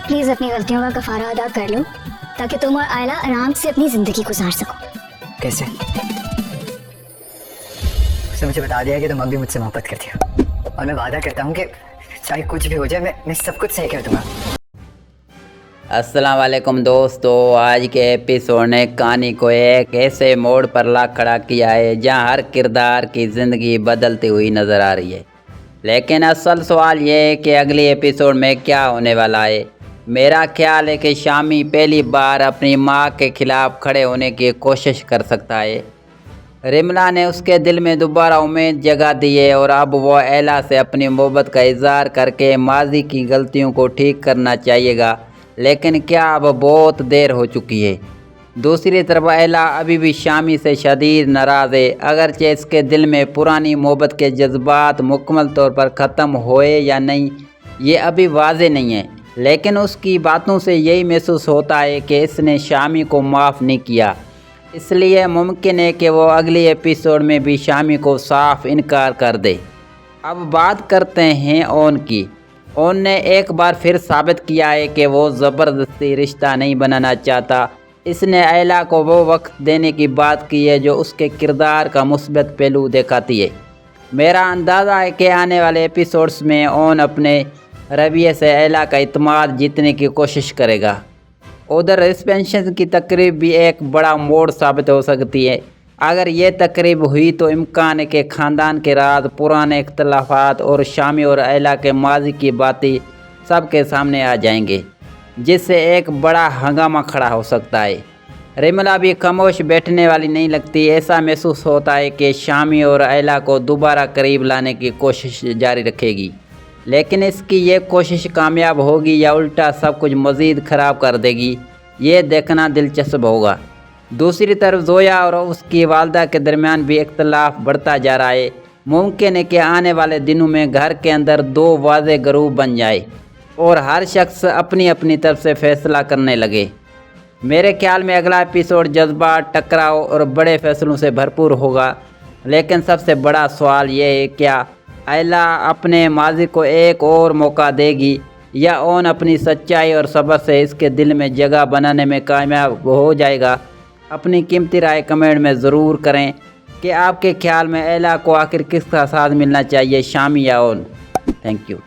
Please अपनी गलतियों का कफारा अदा कर लो ताकि तुम और आयला आराम से अपनी ज़िंदगी गुजार सको। कैसे? उसने मुझे बता दिया कि तुम अब भी मुझसे मोहब्बत करती हो, और मैं वादा करता हूँ कि चाहे कुछ भी हो जाए मैं सब कुछ सही कर दूंगा। अस्सलाम वालेकुम दोस्तों, आज के एपिसोड ने कहानी को एक ऐसे मोड़ पर ला खड़ा किया है जहां हर किरदार की ज़िंदगी बदलती हुई नज़र आ रही है। लेकिन असल सवाल ये है कि अगले एपिसोड में क्या होने वाला है। मेरा ख्याल है कि शामी पहली बार अपनी माँ के खिलाफ खड़े होने की कोशिश कर सकता है। रिमला ने उसके दिल में दोबारा उम्मीद जगा दी है और अब वो एला से अपनी मोहब्बत का इजहार करके माजी की गलतियों को ठीक करना चाहिएगा, लेकिन क्या अब बहुत देर हो चुकी है। दूसरी तरफ एला अभी भी शामी से शदीद नाराज़ है। अगरचे इसके दिल में पुरानी मोहब्बत के जज्बात मुकम्मल तौर पर ख़त्म होए या नहीं ये अभी वाज़े नहीं है, लेकिन उसकी बातों से यही महसूस होता है कि इसने शामी को माफ़ नहीं किया। इसलिए मुमकिन है कि वो अगली एपिसोड में भी शामी को साफ इनकार कर दे। अब बात करते हैं ओन की। ओन ने एक बार फिर साबित किया है कि वो ज़बरदस्ती रिश्ता नहीं बनाना चाहता। इसने एला को वो वक्त देने की बात की है जो उसके किरदार का मुस्बत पहलू दिखाती है। मेरा अंदाज़ा है कि आने वाले एपिसोड्स में ओन अपने रवैये से एला का इत्मीनान जीतने की कोशिश करेगा। उधर रिसेप्शन की तकरीब भी एक बड़ा मोड़ साबित हो सकती है। अगर ये तकरीब हुई तो इम्कान है कि ख़ानदान के राज, पुराने इख्तलाफात और शामी और एला के माजी की बातें सबके सामने आ जाएंगे, जिससे एक बड़ा हंगामा खड़ा हो सकता है। रिमला भी खामोश बैठने वाली नहीं लगती। ऐसा महसूस होता है कि शामी और एला को दोबारा करीब लाने की कोशिश जारी रखेगी, लेकिन इसकी ये कोशिश कामयाब होगी या उल्टा सब कुछ मज़ीद ख़राब कर देगी, ये देखना दिलचस्प होगा। दूसरी तरफ जोया और उसकी वालदा के दरमियान भी इख्तलाफ बढ़ता जा रहा है। मुमकिन है कि आने वाले दिनों में घर के अंदर दो वाज़े ग्रुप बन जाए और हर शख्स अपनी अपनी तरफ से फ़ैसला करने लगे। मेरे ख्याल में अगला एपिसोड जज्बात, टकराव और बड़े फैसलों से भरपूर होगा। लेकिन सबसे बड़ा सवाल ये है, क्या एला अपने माजी को एक और मौका देगी या ओन अपनी सच्चाई और सब्र से इसके दिल में जगह बनाने में कामयाब हो जाएगा। अपनी कीमती राय कमेंट में ज़रूर करें कि आपके ख्याल में एला को आखिर किसका साथ मिलना चाहिए, शामी या ओन। Thank you.